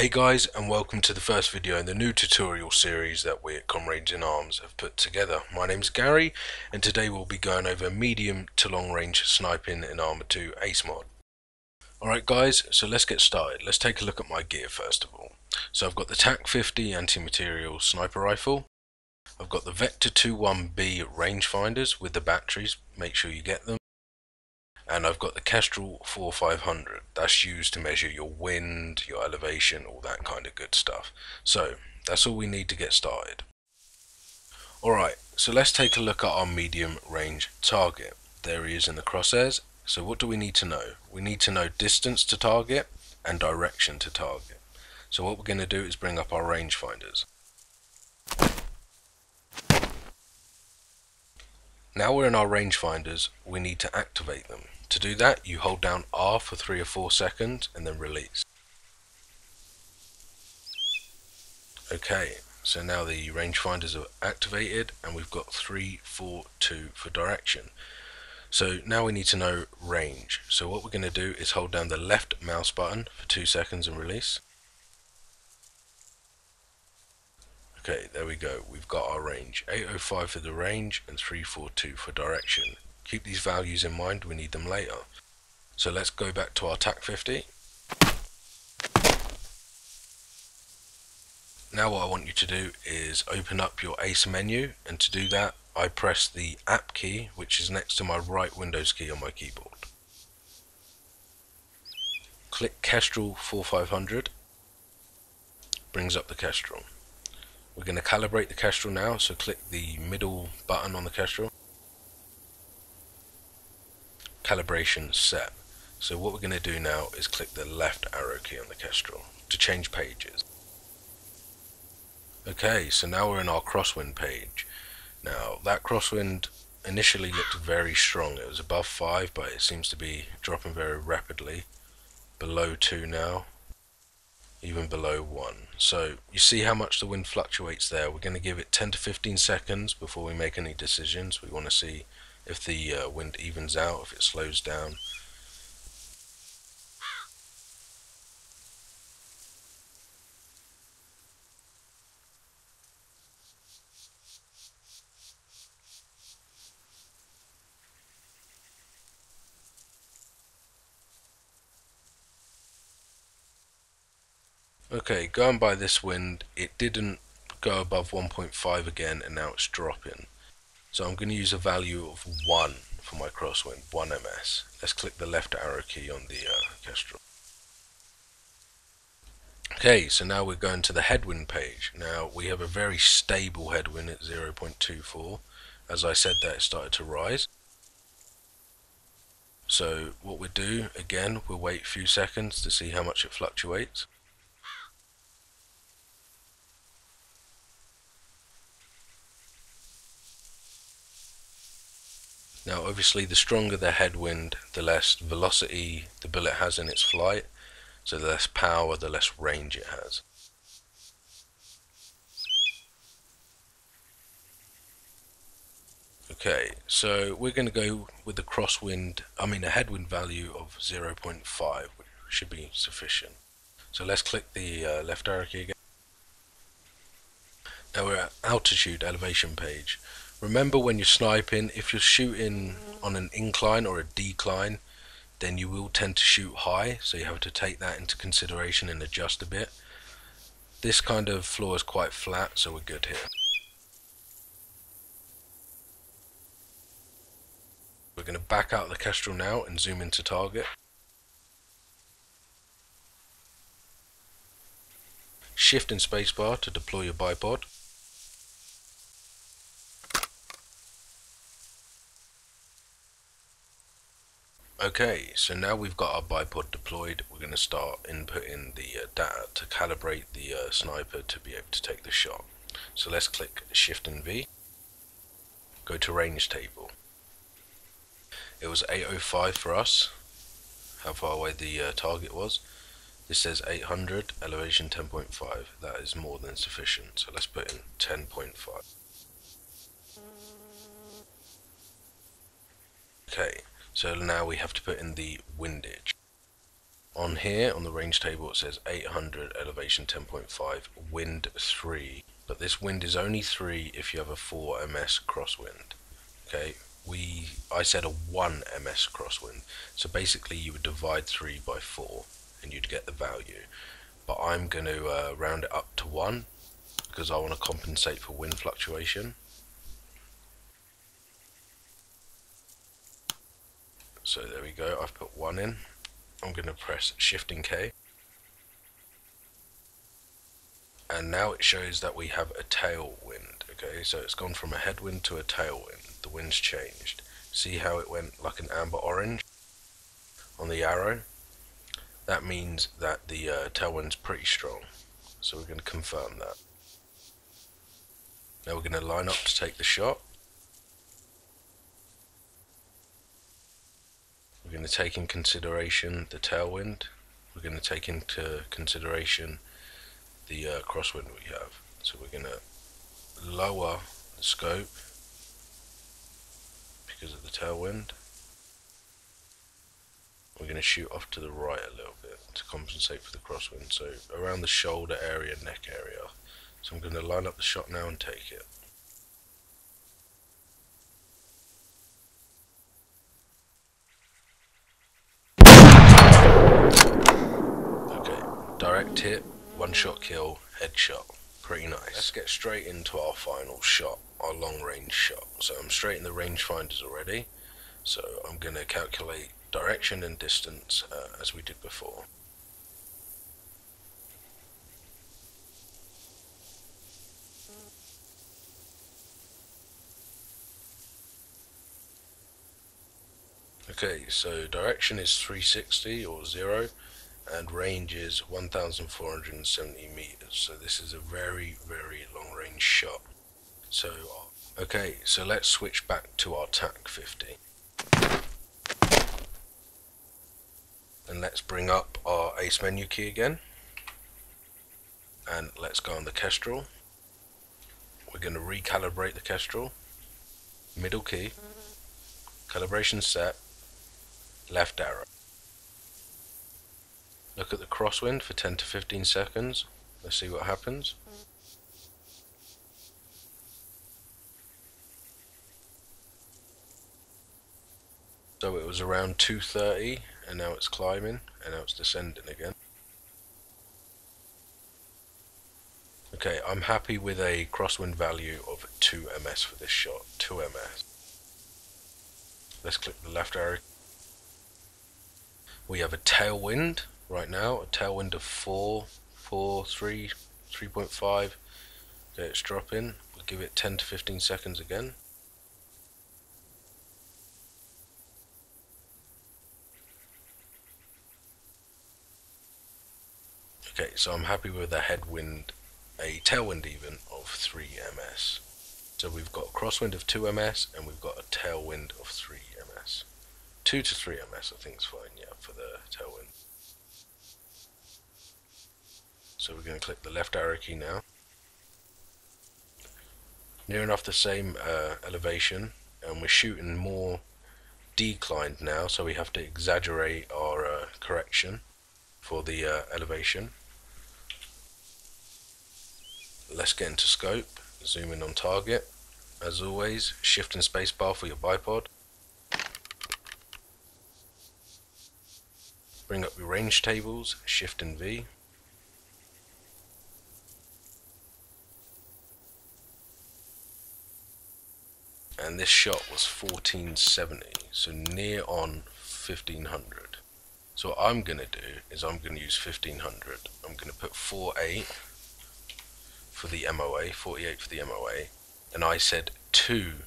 Hey guys, and welcome to the first video in the new tutorial series that we at Comrades in Arms have put together. My name is Gary, and today we'll be going over medium to long range sniping in ARMA 2 Ace mod. Alright guys, so let's get started. Let's take a look at my gear first of all. So I've got the TAC 50 anti-material sniper rifle. I've got the Vector 21B rangefinders with the batteries, make sure you get them. And I've got the Kestrel 4500. That's used to measure your wind, your elevation, all that kind of good stuff. So that's all we need to get started. Alright, so let's take a look at our medium range target. There he is in the crosshairs. So what do we need to know? We need to know distance to target and direction to target. So what we're going to do is bring up our rangefinders. Now we're in our rangefinders, we need to activate them. To do that, you hold down R for 3 or 4 seconds and then release. Okay, so now the rangefinders are activated and we've got 3, 4, 2 for direction. So now we need to know range. So what we're going to do is hold down the left mouse button for 2 seconds and release. Okay, there we go. We've got our range. 805 for the range and 342 for direction. Keep these values in mind, we need them later. So let's go back to our TAC 50. Now what I want you to do is open up your Ace menu, and to do that I press the App key, which is next to my right Windows key on my keyboard. Click Kestrel 4500, brings up the Kestrel. We're going to calibrate the Kestrel now, so click the middle button on the Kestrel. Calibration set. So what we're going to do now is click the left arrow key on the Kestrel to change pages. Okay, so now we're in our crosswind page. Now that crosswind initially looked very strong. It was above 5, but it seems to be dropping very rapidly. Below 2 now, even below 1. So you see how much the wind fluctuates there. We're going to give it 10 to 15 seconds before we make any decisions. We want to see if the wind evens out, if it slows down. Okay, going by this wind, it didn't go above 1.5 again, and now it's dropping. So I'm going to use a value of 1 for my crosswind, 1 ms. Let's click the left arrow key on the Kestrel. Okay, so now we're going to the headwind page. Now we have a very stable headwind at 0.24. As I said, that it started to rise. So what we do, again, we'll wait a few seconds to see how much it fluctuates. Now obviously the stronger the headwind, the less velocity the bullet has in its flight, so the less power, the less range it has. Okay, so we're going to go with the a headwind value of 0.5, which should be sufficient. So let's click the left arrow key again. Now we're at altitude elevation page. Remember, when you're sniping, if you're shooting on an incline or a decline, then you will tend to shoot high, so you have to take that into consideration and adjust a bit. This kind of floor is quite flat, so we're good here. We're going to back out the Kestrel now and zoom into target. Shift and spacebar to deploy your bipod. Okay, so now we've got our bipod deployed, we're going to start inputting the data to calibrate the sniper to be able to take the shot. So let's click Shift and V, go to range table. It was 805 for us, how far away the target was. This says 800, elevation 10.5, that is more than sufficient, so let's put in 10.5. Okay. So now we have to put in the windage. On here, on the range table, it says 800, elevation 10.5, wind 3. But this wind is only 3 if you have a 4 ms crosswind. Okay, I said a 1 ms crosswind. So basically you would divide 3 by 4 and you'd get the value. But I'm going to round it up to 1 because I want to compensate for wind fluctuation. So there we go, I've put 1 in. I'm going to press Shift and K. And now it shows that we have a tailwind. Okay, so it's gone from a headwind to a tailwind. The wind's changed. See how it went like an amber orange on the arrow? That means that the tailwind's pretty strong. So we're going to confirm that. Now we're going to line up to take the shot. We're going to take in consideration the tailwind. We're going to take into consideration the crosswind we have. So we're going to lower the scope because of the tailwind. We're going to shoot off to the right a little bit to compensate for the crosswind. So around the shoulder area, neck area. So I'm going to line up the shot now and take it. Direct hit, one shot kill, headshot. Pretty nice. Let's get straight into our final shot, our long range shot. So I'm straight in the rangefinders already. So I'm going to calculate direction and distance as we did before. Okay, so direction is 360 or 0. And range is 1470 meters. So this is a very, very long range shot. So, okay, so let's switch back to our TAC 50. And let's bring up our ace menu key again. And let's go on the Kestrel. We're going to recalibrate the Kestrel. Middle key. Calibration set. Left arrow. Look at the crosswind for 10 to 15 seconds. Let's see what happens. So it was around 230 and now it's climbing and now it's descending again. Okay, I'm happy with a crosswind value of 2 ms for this shot. 2 ms. Let's click the left arrow. We have a tailwind. Right now, a tailwind of 3.5. Okay, it's dropping. We'll give it 10 to 15 seconds again. Okay, so I'm happy with a headwind, a tailwind even, of 3 ms. So we've got a crosswind of 2 ms and we've got a tailwind of 3 ms. 2 to 3 ms I think is fine, yeah, for the tailwind. So we're going to click the left arrow key now. Near enough the same elevation, and we're shooting more declined now, so we have to exaggerate our correction for the elevation. Let's get into scope, zoom in on target. As always, shift and space bar for your bipod. Bring up your range tables, shift and V. And this shot was 1470, so near on 1500. So what I'm going to do is I'm going to use 1500. I'm going to put 48 for the MOA, 48 for the MOA, and I said 2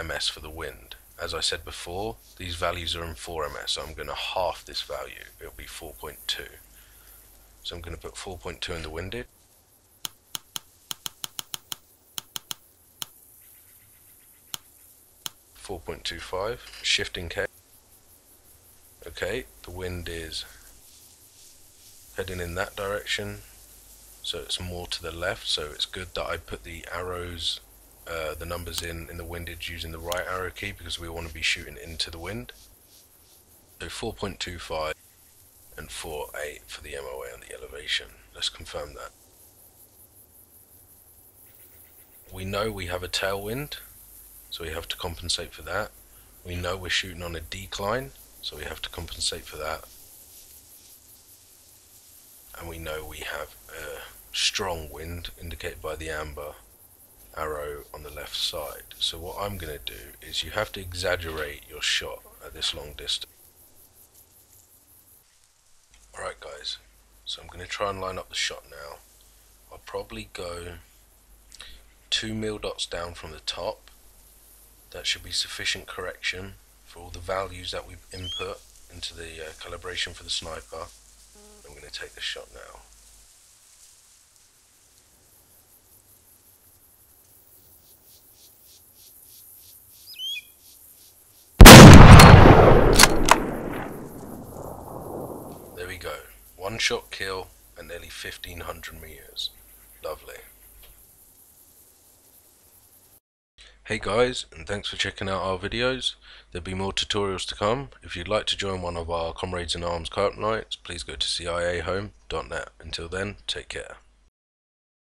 ms for the wind. As I said before, these values are in 4 ms, so I'm going to half this value. It'll be 4.2. So I'm going to put 4.2 in the winded. .25, shifting K. Okay, the wind is heading in that direction, so it's more to the left, so it's good that I put the arrows, the numbers in the windage using the right arrow key because we want to be shooting into the wind. So 4.25 and and 4.8 for the MOA and the elevation. Let's confirm that. We know we have a tailwind, so we have to compensate for that. We know we're shooting on a decline, so we have to compensate for that. And we know we have a strong wind indicated by the amber arrow on the left side. So what I'm going to do is you have to exaggerate your shot at this long distance. Alright guys, so I'm going to try and line up the shot now. I'll probably go 2 mil dots down from the top. That should be sufficient correction for all the values that we've input into the calibration for the sniper. I'm going to take the shot now. There we go. One shot kill at nearly 1500 meters. Lovely. Hey guys, and thanks for checking out our videos. There'll be more tutorials to come. If you'd like to join one of our Comrades in Arms co-op nights, please go to ciahome.net. Until then, take care.